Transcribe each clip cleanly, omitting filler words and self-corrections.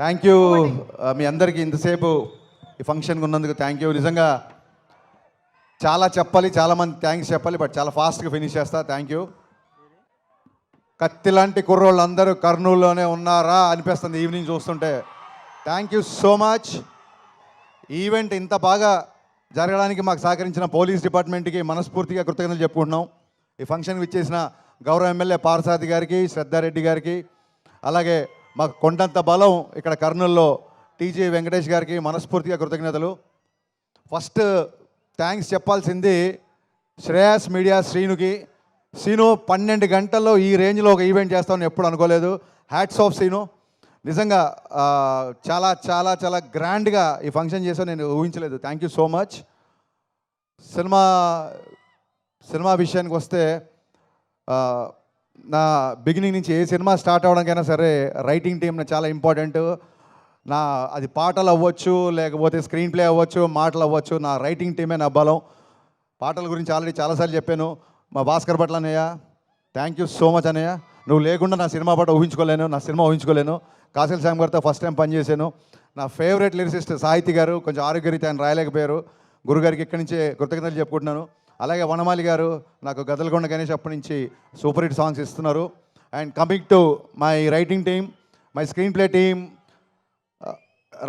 Thank you మీ అందరికీ ఇంతసేపు ఈ ఫంక్షన్కి ఉన్నందుకు థ్యాంక్ యూ. నిజంగా చాలా చెప్పాలి, చాలామంది థ్యాంక్స్ చెప్పాలి, బట్ చాలా ఫాస్ట్గా ఫినిష్ చేస్తా. Thank you. కత్తి లాంటి కుర్రోళ్ళు అందరూ కర్నూలులోనే ఉన్నారా అనిపిస్తుంది ఈవినింగ్ చూస్తుంటే. Thank you so much. Event ఇంత బాగా జరగడానికి మాకు సహకరించిన పోలీస్ డిపార్ట్మెంట్కి మనస్ఫూర్తిగా కృతజ్ఞతలు చెప్పుకుంటున్నాం. ఈ ఫంక్షన్కి ఇచ్చేసిన గౌరవ ఎమ్మెల్యే పార్సాది గారికి, శ్రద్ధారెడ్డి గారికి, అలాగే మాకు కొండంత బలం ఇక్కడ కర్నూలులో టీజీ వెంకటేష్ గారికి మనస్ఫూర్తిగా కృతజ్ఞతలు. ఫస్ట్ థ్యాంక్స్ చెప్పాల్సింది శ్రేయాస్ మీడియా శ్రీనుకి. శ్రీను 12 గంటల్లో ఈ రేంజ్లో ఒక ఈవెంట్ చేస్తామని ఎప్పుడు అనుకోలేదు. Hats off Srinu. నిజంగా చాలా చాలా చాలా గ్రాండ్గా ఈ ఫంక్షన్ చేసావు, నేను ఊహించలేదు. Thank you so much. Cinema విషయానికి వస్తే నా బిగినింగ్ నుంచి ఏ సినిమా స్టార్ట్ అవ్వడానికైనా సరే రైటింగ్ టీమ్ చాలా ఇంపార్టెంట్. అది పాటలు అవ్వచ్చు, లేకపోతే స్క్రీన్ ప్లే అవ్వచ్చు, మాటలు అవ్వచ్చు, నా రైటింగ్ టీమే నా బలం. పాటల గురించి ఆల్రెడీ చాలాసార్లు చెప్పాను. మా భాస్కర్ భట్ల అన్నయ్య, థ్యాంక్ యూ సో మచ్ అన్నయ్య. నువ్వు లేకుండా నా సినిమా పాట ఊహించుకోలేను, నా సినిమా ఊహించుకోలేను. కాసిల్ శ్యామ్ గారితో ఫస్ట్ టైం పనిచేశాను. నా ఫేవరెట్ లిరిసిస్ట్ సాహితీ గారు, కొంచెం ఆరోగ్యరీత్యా ఆయన రాయలేకపోయారు. గురుగారికి ఇక్కడి నుంచే కృతజ్ఞతలు చెప్పుకుంటున్నాను. అలాగే వనమాలి గారు నాకు గదలకొండ గణేష్ అప్పటి నుంచి సూపర్ హిట్ సాంగ్స్ ఇస్తున్నారు. And coming to my writing team, my screen play team,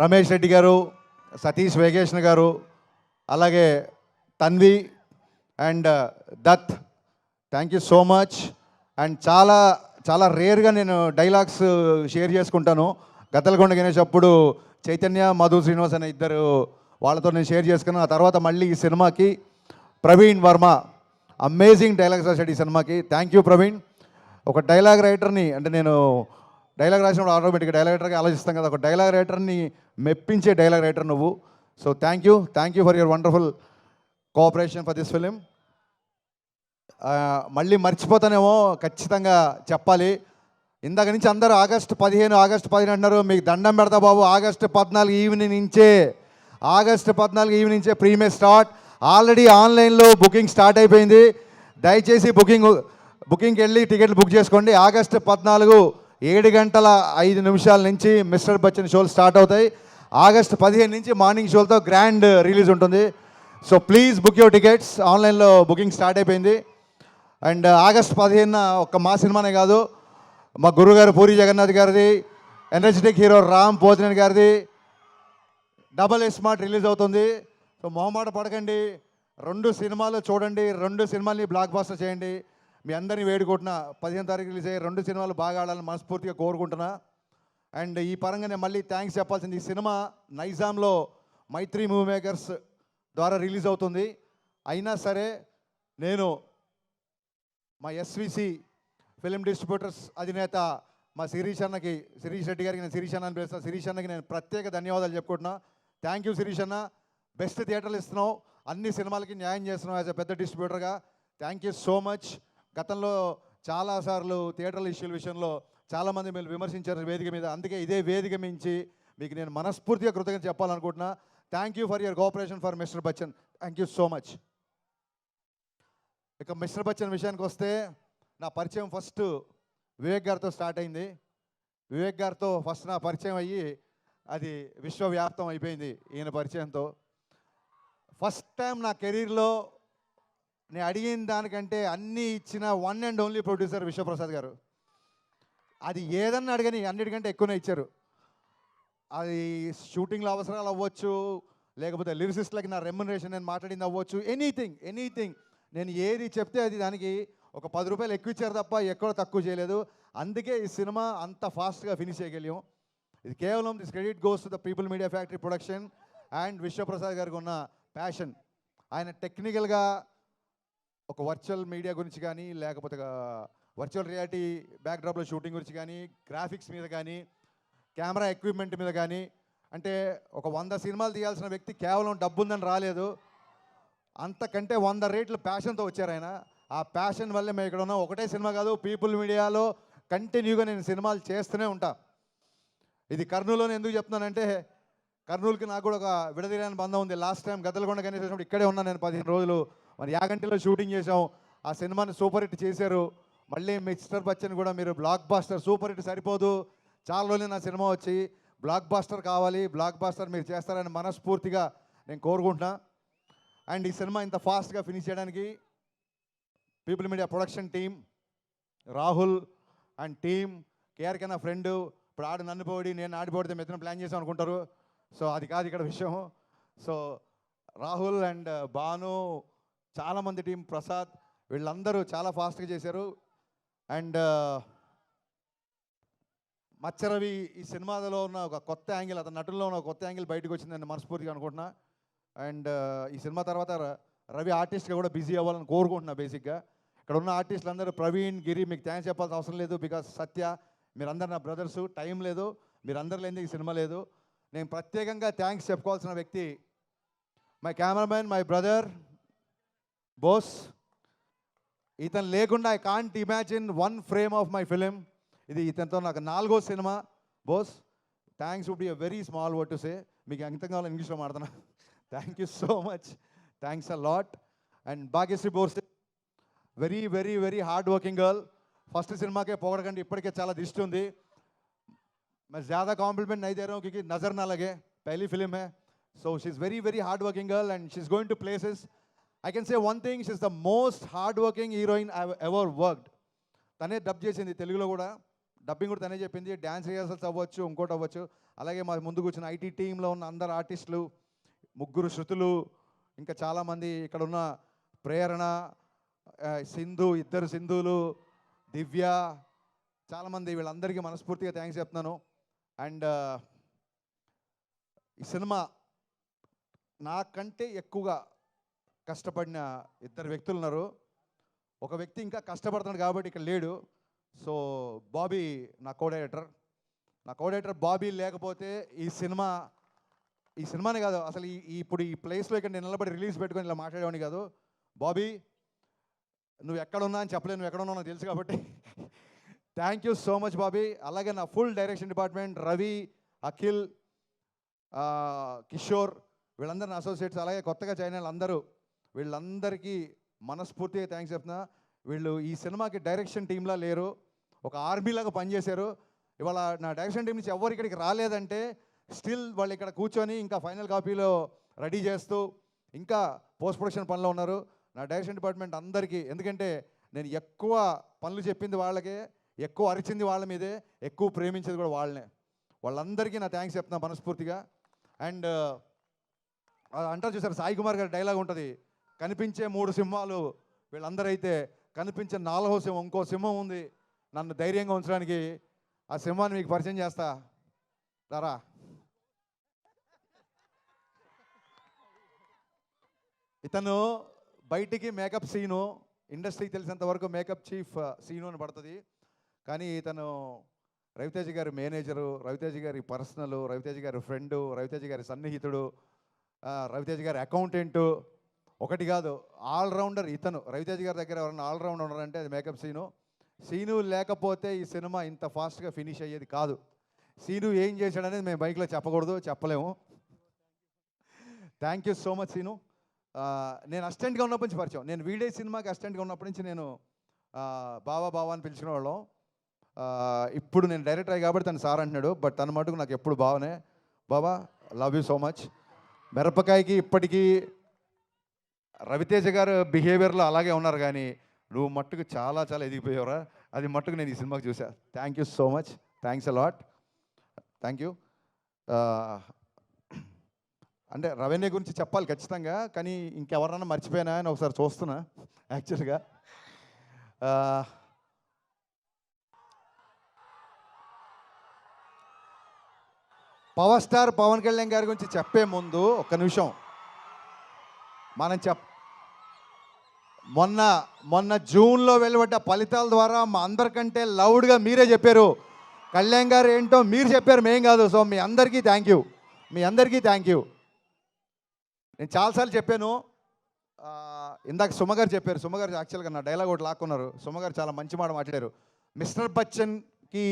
Ramesh Reddy గారు, సతీష్ వేగేష్ణ గారు, అలాగే Tanvi and Dutt, thank you so much. And చాలా చాలా రేర్గా నేను డైలాగ్స్ షేర్ చేసుకుంటాను. గద్దలకొండ గణేష్ అప్పుడు చైతన్య, మధు శ్రీనివాస్ అనే ఇద్దరు వాళ్ళతో నేను షేర్ చేసుకున్నాను. ఆ తర్వాత మళ్ళీ ఈ సినిమాకి ప్రవీణ్ వర్మ అమేజింగ్ డైలాగ్స్ రాశాడు ఈ సినిమాకి. Thank you Praveen. ఒక డైలాగ్ రైటర్ని, అంటే నేను డైలాగ్ రాసినప్పుడు ఆటోమేటిక్గా డైలాగ్ రైటర్గా ఆలోచిస్తాం కదా, ఒక డైలాగ్ రైటర్ని మెప్పించే డైలాగ్ రైటర్ నువ్వు. So thank you for your wonderful cooperation for this film. మళ్ళీ మర్చిపోతానేమో, ఖచ్చితంగా చెప్పాలి. ఇందాక నుంచి అందరూ ఆగస్టు 15 అంటున్నారు. మీకు దండం పెడతా బాబు. ఆగస్టు 14 ఈవినింగ్ నుంచే ప్రీమే స్టార్ట్. ఆల్రెడీ ఆన్లైన్లో బుకింగ్ స్టార్ట్ అయిపోయింది. దయచేసి బుకింగ్కి వెళ్ళి టికెట్లు బుక్ చేసుకోండి. ఆగస్టు 14 7:05 నుంచి మిస్టర్ బచ్చన్ షోలు స్టార్ట్ అవుతాయి. ఆగస్టు 15 నుంచి మార్నింగ్ షోలతో గ్రాండ్ రిలీజ్ ఉంటుంది. So please book your tickets. ఆన్లైన్లో బుకింగ్ స్టార్ట్ అయిపోయింది. అండ్ ఆగస్టు 15 ఒక్క మా సినిమానే కాదు, మా గురుగారు పూరి జగన్నాథ్ గారిది, ఎనర్జెటిక్ హీరో రామ్ పోతినేని గారిది డబల్ స్మార్ట్ రిలీజ్ అవుతుంది. సో మొహమాట పడకండి, 2 సినిమాలు చూడండి, 2 సినిమాల్ని బ్లాక్ బాస్టర్ చేయండి. మీ అందరినీ వేడుకుంటున్నా 15 తారీఖు రిలీజ్ అయ్యే 2 సినిమాలు బాగా ఆడాలని మనస్ఫూర్తిగా కోరుకుంటున్నా. అండ్ ఈ పరంగానే మళ్ళీ థ్యాంక్స్ చెప్పాల్సింది, ఈ సినిమా నైజాంలో మైత్రి మూవీ మేకర్స్ ద్వారా రిలీజ్ అవుతుంది. అయినా సరే నేను మా ఎస్విసి ఫిలిం డిస్ట్రిబ్యూటర్స్ అధినేత మా శిరీష్ రెడ్డి గారికి, నేను శిరీష్ అన్న అని పిలుస్తాను. శిరీష్ అన్నకి నేను ప్రత్యేక ధన్యవాదాలు చెప్పుకుంటున్నా. థ్యాంక్ యూ శిరీష్ అన్న. బెస్ట్ థియేటర్లు ఇస్తున్నావు, అన్ని సినిమాలకి న్యాయం చేస్తున్నావు యాజ్ ఎ పెద్ద డిస్ట్రిబ్యూటర్గా. Thank you so much. గతంలో చాలాసార్లు థియేటర్ల ఇష్యూల విషయంలో చాలామంది మీరు విమర్శించారు వేదిక మీద. అందుకే ఇదే వేదిక మించి మీకు నేను మనస్ఫూర్తిగా కృతజ్ఞత చెప్పాలనుకుంటున్నా. Thank you for your cooperation for mister Bachchan. Thank you so much. ఇక మిస్టర్ బచ్చన్ విషయానికి వస్తే, నా పరిచయం ఫస్ట్ వివేక్ గారితో స్టార్ట్ అయింది. వివేక్ గారితో ఫస్ట్ నా పరిచయం అయ్యి అది విశ్వవ్యాప్తం అయిపోయింది ఈయన పరిచయంతో. ఫస్ట్ టైం నా కెరీర్లో నేను అడిగిన దానికంటే అన్నీ ఇచ్చిన one and only producer Vishwaprasad గారు. అది ఏదన్నా అడగని అన్నిటికంటే ఎక్కువనే ఇచ్చారు. అది షూటింగ్లో అవసరాలు అవ్వచ్చు, లేకపోతే లిరిసిస్ట్లకి నా రెమ్యునరేషన్ నేను మాట్లాడింది అవ్వచ్చు, ఎనీథింగ్ నేను ఏది చెప్తే అది దానికి ఒక 10 రూపాయలు ఎక్కువ ఇచ్చారు తప్ప ఎక్కడ తక్కువ చేయలేదు. అందుకే ఈ సినిమా అంత ఫాస్ట్గా ఫినిష్ చేయగలిగాం. ఇది కేవలం this credit goes to the people media factory production and Vishwaprasad గారికి ఉన్న ప్యాషన్. ఆయన టెక్నికల్గా ఒక వర్చువల్ మీడియా గురించి కానీ, లేకపోతే వర్చువల్ రియాలిటీ బ్యాక్డ్రాప్లో షూటింగ్ గురించి కానీ, గ్రాఫిక్స్ మీద కానీ, కెమెరా ఎక్విప్మెంట్ మీద కానీ, అంటే ఒక 100 సినిమాలు తీయాల్సిన వ్యక్తి కేవలం డబ్బు ఉందని రాలేదు, అంతకంటే 100 రేట్లు ప్యాషన్తో వచ్చారు ఆయన. ఆ ప్యాషన్ వల్లే మేము ఇక్కడ ఉన్నాం. ఒకటే సినిమా కాదు, పీపుల్ మీడియాలో కంటిన్యూగా నేను సినిమాలు చేస్తూనే ఉంటా. ఇది కర్నూలులోనే ఎందుకు చెప్తున్నానంటే, కర్నూలుకి నాకు కూడా ఒక విడదీయని బంధం ఉంది. లాస్ట్ టైం గద్దలకొండ గణేష్ వచ్చినప్పుడు ఇక్కడే ఉన్నాను నేను 15 రోజులు. మరి యాగంటిలో షూటింగ్ చేసాం. ఆ సినిమాని సూపర్ హిట్ చేశారు. మళ్ళీ మిస్టర్ బచ్చన్ కూడా మీరు బ్లాక్ బాస్టర్, సూపర్ హిట్ సరిపోదు, చాలా రోజులు నా సినిమా వచ్చి బ్లాక్ బాస్టర్ కావాలి, బ్లాక్ బాస్టర్ మీరు చేస్తారని మనస్ఫూర్తిగా నేను కోరుకుంటున్నా. అండ్ ఈ సినిమా ఇంత ఫాస్ట్గా ఫినిష్ చేయడానికి people media production team, Rahul and team, KRK నా ఫ్రెండ్. ఇప్పుడు ఆడు నన్ను పోడి నేను ఆడిపోడితే మెత్తన ప్లాన్ చేసాం అనుకుంటారు. సో అది కాదు ఇక్కడ విషయం. సో రాహుల్ అండ్ భాను, చాలామంది టీం, ప్రసాద్, వీళ్ళందరూ చాలా ఫాస్ట్గా చేశారు. అండ్ మచ్చరవి ఈ సినిమాలో ఉన్న ఒక కొత్త యాంగిల్, అతని నటుల్లో ఉన్న ఒక కొత్త యాంగిల్ బయటకు వచ్చిందని మనస్ఫూర్తిగా అనుకుంటున్నా. అండ్ ఈ సినిమా తర్వాత రవి ఆర్టిస్ట్గా కూడా బిజీ అవ్వాలని కోరుకుంటున్నా. బేసిక్గా ఇక్కడ ఉన్న ఆర్టిస్టులు అందరూ, ప్రవీణ్, గిరి, మీకు థ్యాంక్స్ చెప్పాల్సిన అవసరం లేదు. బికాస్ సత్య, మీరందరూ నా బ్రదర్సు. టైం లేదు, మీరందరూ లేనిది ఈ సినిమా లేదు. నేను ప్రత్యేకంగా థ్యాంక్స్ చెప్పుకోవాల్సిన వ్యక్తి my cameraman, my brother Bose. ఇతను లేకుండా I can't imagine one frame of my film. ఇది ఇతనితో నాకు 4వ cinema. Bose, thanks would be a very small word to say. మీకు ఎంత కావాలో ఇంగ్లీష్లో మాడుతున్నా. Thank you so much, thanks a lot. And Bhagyashri Borse, very very very hard working girl. First సినిమాకే పొగడకండి, ఇప్పటికే చాలా దిష్టి ఉంది. मैं ज़्यादा कॉम्प्लीमेंट नहीं दे रहा हूँ क्योंकि नज़र ना लगे, पहली फिल्म है. So she's very very hard working girl and she's going to places. I can say one thing, she's the most hard working heroine I've ever worked. తనే డబ్ చేసింది తెలుగులో కూడా, డబ్బింగ్ కూడా తనే చెప్పింది. డ్యాన్స్ రిహర్సల్స్ అవ్వచ్చు, ఇంకోటి అవ్వచ్చు. అలాగే మా ముందుకు వచ్చిన ఐటీ టీంలో ఉన్న అందరు ఆర్టిస్టులు, 3 శృతులు, ఇంకా చాలామంది ఇక్కడ ఉన్న ప్రేరణ, సింధు, 2 సింధులు, దివ్య, చాలామంది, వీళ్ళందరికీ మనస్ఫూర్తిగా థ్యాంక్స్ చెప్తున్నాను. అండ్ ఈ సినిమా నాకంటే ఎక్కువగా కష్టపడిన 2 వ్యక్తులు ఉన్నారు. ఒక వ్యక్తి ఇంకా కష్టపడుతున్నాడు కాబట్టి ఇక్కడ లేడు. సో బాబీ నా కో-డైరెక్టర్ బాబీ లేకపోతే ఈ సినిమానే కాదు, అసలు ఇప్పుడు ఈ ప్లేస్లో ఇక్కడ నేను నిలబడి రిలీజ్ పెట్టుకొని ఇలా మాట్లాడేవాడిని కాదు. బాబీ, నువ్వు ఎక్కడున్నా అని చెప్పలేదు, నువ్వు ఎక్కడున్నావు నాకు తెలుసు కాబట్టి thank you so much Bobby. అలాగే నా full direction department, Ravi, Akhil, Kishore, వీళ్ళందరూ నా అసోసియేట్స్, అలాగే కొత్తగా జాయిన్ అయిన అందరూ, వీళ్ళందరికీ మనస్ఫూర్తిగా థ్యాంక్స్ చెప్తున్నా. వీళ్ళు ఈ సినిమాకి డైరెక్షన్ టీంలా లేరు, ఒక ఆర్మీలాగా పనిచేశారు. ఇవాళ నా డైరెక్షన్ టీం నుంచి ఎవరు ఇక్కడికి రాలేదంటే స్టిల్ వాళ్ళు ఇక్కడ కూర్చొని ఇంకా ఫైనల్ కాపీలో రెడీ చేస్తూ ఇంకా పోస్ట్ ప్రొడక్షన్ పనిలో ఉన్నారు. నా డైరెక్షన్ డిపార్ట్మెంట్ అందరికీ, ఎందుకంటే నేను ఎక్కువ పనులు చెప్పింది వాళ్ళకే, ఎక్కువ అరిచింది వాళ్ళ మీదే, ఎక్కువ ప్రేమించేది కూడా వాళ్ళనే. వాళ్ళందరికీ నా థ్యాంక్స్ చెప్తున్నా మనస్ఫూర్తిగా. అండ్ అంటారు చూసారు, సాయి కుమార్ గారి డైలాగ్ ఉంటుంది, కనిపించే 3 సింహాలు వీళ్ళందరూ అయితే కనిపించే 4వ సింహం, ఇంకో సింహం ఉంది నన్ను ధైర్యంగా ఉంచడానికి. ఆ సింహాన్ని మీకు పరిచయం చేస్తా రా. ఇతను బయటికి మేకప్ సీను, ఇండస్ట్రీకి తెలిసినంత వరకు మేకప్ చీఫ్ సీను అని పడుతుంది. కానీ ఇతను రవితేజ గారి మేనేజరు, రవితేజ గారి పర్సనల్, రవితేజ గారి ఫ్రెండు, రవితేజ గారి సన్నిహితుడు, రవితేజ గారి అకౌంటెంటు, ఒకటి కాదు ఆల్రౌండర్ ఇతను. రవితేజ గారి దగ్గర ఎవరైనా ఆల్రౌండర్ ఉన్నారంటే అది మేకప్ సీను లేకపోతే ఈ సినిమా ఇంత ఫాస్ట్గా ఫినిష్ అయ్యేది కాదు. సీను ఏం చేశాడనేది మేము బైక్లో చెప్పకూడదు, చెప్పలేము. Thank you so much Seenu. నేను అసిస్టెంట్గా ఉన్నప్పటి నుంచి పరిచయం, నేను వీడే సినిమాకి అసిస్టెంట్గా ఉన్నప్పటి నుంచి నేను బావా అని పిలుచుకునేవాళ్ళం. ఇప్పుడు నేను డైరెక్టర్ అయ్యి కాబట్టి తను సార్ అంటున్నాడు, బట్ తన మటుకు నాకు ఎప్పుడు బావనే. బాబా, లవ్ యూ సో మచ్. మిరపకాయకి ఇప్పటికీ రవితేజ గారు బిహేవియర్లో అలాగే ఉన్నారు, కానీ నువ్వు మట్టుకు చాలా చాలా ఎదిగిపోయావురా, అది మట్టుకు నేను ఈ సినిమాకి చూసా. Thank you so much, thanks a lot, thank you. అంటే రెవెన్యూ గురించి చెప్పాలి ఖచ్చితంగా, కానీ ఇంకెవరన్నా మర్చిపోయినా అని ఒకసారి చూస్తున్నా యాక్చువల్గా. పవర్ స్టార్ పవన్ కళ్యాణ్ గారి గురించి చెప్పే ముందు ఒక్క నిమిషం మనం మొన్న జూన్లో వెలువడ్డ ఫలితాల ద్వారా మా అందరికంటే లౌడ్గా మీరే చెప్పారు కళ్యాణ్ గారు ఏంటో మీరు చెప్పారు, మేం కాదు. సో మీ అందరికీ థ్యాంక్ యూ. నేను చాలాసార్లు చెప్పాను, ఇందాక సుమగారు చెప్పారు, సుమగారు యాక్చువల్గా నా డైలాగ్ ఒకటి లాక్కున్నారు. సుమగారు చాలా మంచి మాట మాట్లాడారు. మిస్టర్ బచ్చన్కి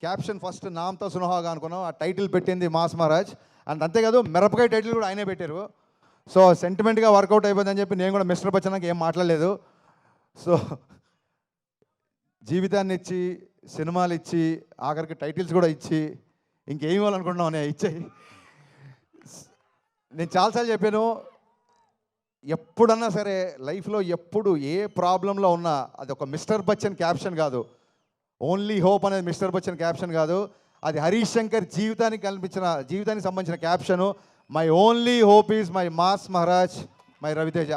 క్యాప్షన్ ఫస్ట్ నామ్తో సునహాగా అనుకున్నాం, ఆ టైటిల్ పెట్టింది మాస్ మహారాజ్. అండ్ అంతేకాదు మిరపకాయ టైటిల్ కూడా ఆయనే పెట్టారు. సో సెంటిమెంట్గా వర్కౌట్ అయిపోయిందని చెప్పి నేను కూడా మిస్టర్ బచ్చన్కి ఏం మాట్లాడలేదు. సో జీవితాన్ని ఇచ్చి, సినిమాలు ఇచ్చి, ఆఖరికి టైటిల్స్ కూడా ఇచ్చి ఇంకేం ఇవ్వాలనుకుంటున్నావు నేను ఇచ్చేయి. నేను చాలాసార్లు చెప్పాను, ఎప్పుడన్నా సరే లైఫ్లో ఎప్పుడు ఏ ప్రాబ్లంలో ఉన్నా అది ఒక మిస్టర్ బచ్చన్ క్యాప్షన్ కాదు, ఓన్లీ హోప్ అనేది మిస్టర్ బచ్చన్ క్యాప్షన్ కాదు, అది హరీష్ శంకర్ జీవితానికి సంబంధించిన caption. My only hope is my mass Maharaj, my Raviteja.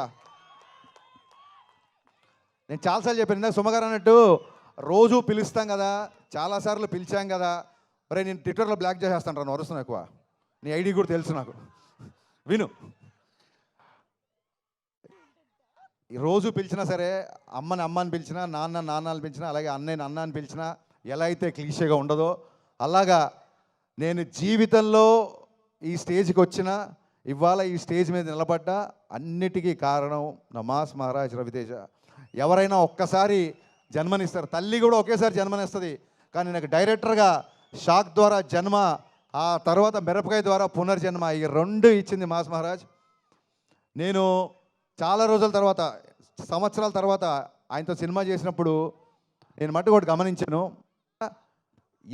నేను చాలాసార్లు చెప్పాను, ఇందాక సుమగారు అన్నట్టు రోజు పిలుస్తాం కదా, చాలాసార్లు పిలిచాం కదా, అరే నేను ట్విట్టర్లో బ్లాక్ చేసేస్తాను రా, వరుస్తున్నాను ఎక్కువ, నీ ఐడి కూడా తెలుసు నాకు, విను. రోజు పిలిచినా సరే, అమ్మని పిలిచినా, నాన్నని పిలిచినా, అలాగే అన్నయ్యని అన్న అని పిలిచినా ఎలా అయితే క్లీషేగా ఉండదో అలాగా నేను జీవితంలో ఈ స్టేజ్కి వచ్చినా, ఇవాళ ఈ స్టేజ్ మీద నిలబడ్డా అన్నిటికీ కారణం నా మాస్ మహారాజ్ రవితేజ. ఎవరైనా ఒక్కసారి జన్మనిస్తారు, తల్లి కూడా ఒకేసారి జన్మనిస్తుంది, కానీ నాకు డైరెక్టర్గా షాక్ ద్వారా జన్మ, ఆ తర్వాత మిరపకాయ ద్వారా పునర్జన్మ, ఈ రెండు ఇచ్చింది మాస్ మహారాజ్. నేను చాలా రోజుల తర్వాత, సంవత్సరాల తర్వాత ఆయనతో సినిమా చేసినప్పుడు నేను మట్టుకు ఒకటి గమనించాను,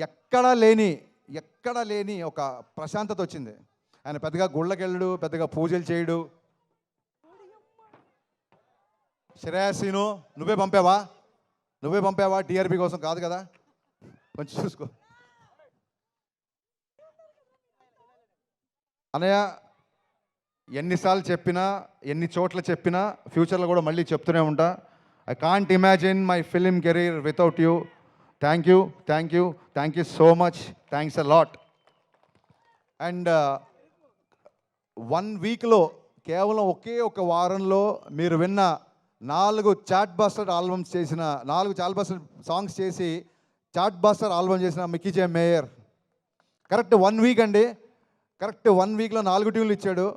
ఎక్కడా లేని ఒక ప్రశాంతత వచ్చింది. ఆయన పెద్దగా గుళ్ళకి వెళ్ళడు, పెద్దగా పూజలు చేయడు. శ్రేయస్సీను నువ్వే పంపావా టీఆర్పీ కోసం కాదు కదా, కొంచెం చూసుకో అన్నయ్య. ఎన్నిసార్లు చెప్పినా, ఎన్ని చోట్ల చెప్పినా, ఫ్యూచర్లో కూడా మళ్ళీ చెప్తూనే ఉంటా, I can't imagine my film career without you. Thank you so much, thanks a lot. And 1 వీక్లో, కేవలం ఒకే ఒక వారంలో మీరు విన్న 4 చాట్ బస్టర్ సాంగ్స్ చేసి చాట్ బస్టర్ ఆల్బమ్ చేసిన మిక్కీ జే మేయర్ కరెక్ట్ 1 వీక్ అండి, కరెక్ట్ 1 వీక్లో 4 ట్యూన్లు ఇచ్చాడు.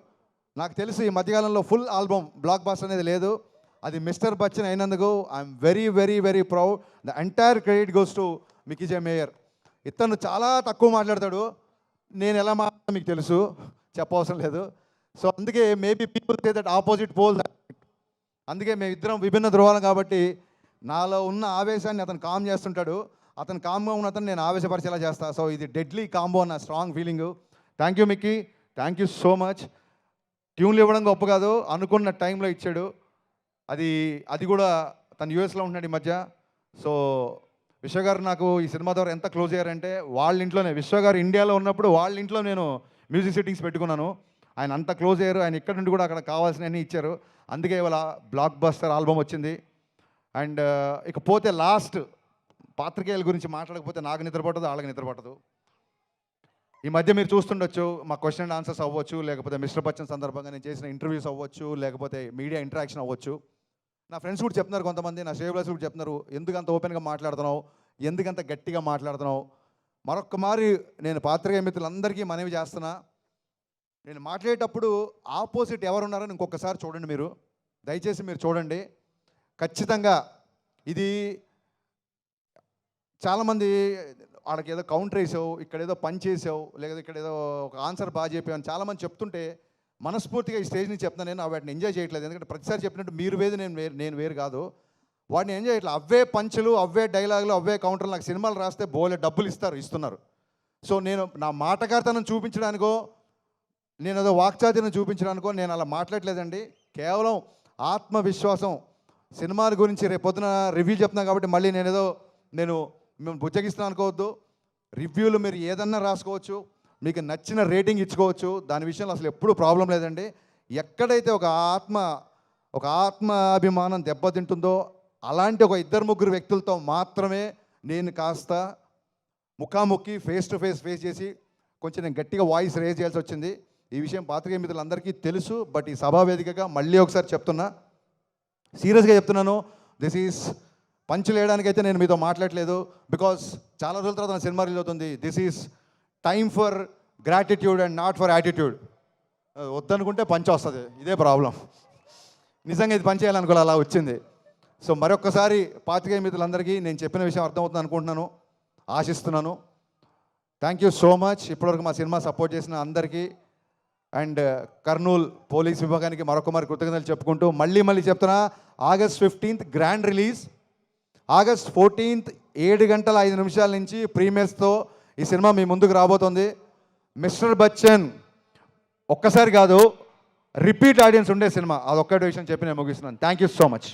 నాకు తెలిసి ఈ మధ్యకాలంలో ఫుల్ ఆల్బమ్ బ్లాక్ బస్టర్ అనేది లేదు, అది మిస్టర్ బచ్చన్ అయినందుకు I'm very very very proud. The entire credit goes to Mickey J mayor. ఇతను చాలా తక్కువ మాట్లాడతాడు, నేను ఎలా మాట్లాడతాను మీకు తెలుసు, చెప్పవసరం లేదు. సో అందుకే maybe people say that opposite pole, అందుకే మేమిద్దరం విభిన్న ధృవాలం కాబట్టి నాలో ఉన్న ఆవేశాన్ని అతను కామ్ చేస్తుంటాడు, అతను కామ్గా ఉన్న అతను నేను ఆవేశపరిచేలా చేస్తాను. సో ఇది డెడ్లీ కాంబో అన్న strong feeling. Thank you Mickey, thank you so much. ట్యూన్లు ఇవ్వడం గొప్ప కాదు, అనుకున్న టైంలో ఇచ్చాడు. అది కూడా తను యూఎస్లో ఉంటున్నాడు ఈ మధ్య. సో విశ్వగారు నాకు ఈ సినిమా ద్వారా ఎంత క్లోజ్ అయ్యారంటే, వాళ్ళ ఇంట్లోనే, విశ్వగారు ఇండియాలో ఉన్నప్పుడు వాళ్ళ ఇంట్లో నేను మ్యూజిక్ సిట్టింగ్స్ పెట్టుకున్నాను. ఆయన అంత క్లోజ్ అయ్యారు, ఆయన ఇక్కడ నుండి కూడా అక్కడ కావాల్సినవన్నీ ఇచ్చారు. అందుకే ఇవాళ బ్లాక్ బస్టర్ ఆల్బమ్ వచ్చింది. అండ్ ఇకపోతే లాస్ట్, పాత్రికేయుల గురించి మాట్లాడకపోతే నాకు నిద్ర పట్టదు, వాళ్ళకి నిద్ర పట్టదు. ఈ మధ్య మీరు చూస్తుండొచ్చు, మా క్వశ్చన్ అండ్ ఆన్సర్స్ అవ్వచ్చు, లేకపోతే మిస్టర్ బచ్చన్ సందర్భంగా నేను చేసిన ఇంటర్వ్యూస్ అవ్వచ్చు, లేకపోతే మీడియా ఇంటరాక్షన్ అవ్వచ్చు. నా ఫ్రెండ్స్ కూడా చెప్తున్నారు, కొంతమంది నా శ్రేయబ్లాస్ కూడా చెప్తున్నారు, ఎందుకంత ఓపెన్గా మాట్లాడుతున్నావు, ఎందుకంత గట్టిగా మాట్లాడుతున్నావు. మరొక్క మారి నేను పాత్రికేయ మిత్రులందరికీ మనవి చేస్తున్నా, నేను మాట్లాడేటప్పుడు ఆపోజిట్ ఎవరున్నారని ఇంకొకసారి చూడండి, మీరు దయచేసి మీరు చూడండి. ఖచ్చితంగా ఇది చాలామంది వాళ్ళకి ఏదో కౌంటర్ వేసావు, ఇక్కడ ఏదో పని చేసావు, లేదా ఇక్కడ ఏదో ఒక ఆన్సర్ బాగా చెప్పావు చాలామంది చెప్తుంటే మనస్ఫూర్తిగా ఈ స్టేజ్ నుంచి చెప్తాను, నేను వాటిని ఎంజాయ్ చేయట్లేదు. ఎందుకంటే ప్రతిసారి చెప్పినట్టు మీరు వేరు నేను వేరు కాదు, వాటిని ఎంజాయ్ చేయట్లేదు. అవే పంచులు, అవే డైలాగులు, అవే కౌంటర్లు. నాకు సినిమాలు రాస్తే బోలే డబ్బులు ఇస్తున్నారు. సో నేను నా మాటగారితనం చూపించడానికో, నేను ఏదో వాక్చాతుర్యం చూపించడానికో నేను అలా మాట్లాడలేదండి. కేవలం ఆత్మవిశ్వాసం, సినిమాల గురించి రేపు పొద్దున రివ్యూ చెప్తున్నాను కాబట్టి మళ్ళీ నేను మేము బుజ్జగిస్తున్నాను అనుకోవద్దు. రివ్యూలు మీరు ఏదన్నా రాసుకోవచ్చు, మీకు నచ్చిన రేటింగ్ ఇచ్చుకోవచ్చు, దాని విషయంలో అసలు ఎప్పుడూ ప్రాబ్లం లేదండి. ఎక్కడైతే ఒక ఆత్మాభిమానం దెబ్బతింటుందో అలాంటి ఒక 2-3 వ్యక్తులతో మాత్రమే నేను కాస్త ముఖాముఖి ఫేస్ టు ఫేస్ చేసి కొంచెం నేను గట్టిగా వాయిస్ రేజ్ చేయాల్సి వచ్చింది. ఈ విషయం పాత్రికేయ మిత్రులందరికీ తెలుసు. బట్ ఈ సభా వేదికగా మళ్ళీ ఒకసారి చెప్తున్నా, సీరియస్గా చెప్తున్నాను, దిస్ ఈజ్ పంచులు వేయడానికైతే నేను మీతో మాట్లాడలేదు. బికాస్ చాలా రోజుల తర్వాత నా సినిమా రిలీజ్ అవుతుంది. This is time for gratitude and not for attitude. వద్దనుకుంటే పంచ్ వస్తుంది, ఇదే ప్రాబ్లం. నిజంగా ఇది పంచ్ చేయాలనుకోవాలి, అలా వచ్చింది. సో మరొక్కసారి పాత్రికేయ మిత్రులందరికీ నేను చెప్పిన విషయం అర్థమవుతుంది అనుకుంటున్నాను, ఆశిస్తున్నాను. Thank you so much. ఇప్పటివరకు మా సినిమా సపోర్ట్ చేసిన అందరికీ అండ్ కర్నూలు పోలీస్ విభాగానికి మరొక కృతజ్ఞతలు చెప్పుకుంటూ మళ్ళీ చెప్తున్నా, August 15th grand release, August 14th 7 గంటల 5 నిమిషాల నుంచి ప్రీమియర్స్తో ఈ సినిమా మీ ముందుకు రాబోతోంది. మిస్టర్ బచ్చన్ ఒక్కసారి కాదు, రిపీట్ ఆడియన్స్ ఉండే సినిమా. అదొక్కటి విషయం చెప్పి నేను ముగిస్తున్నాను. Thank you so much.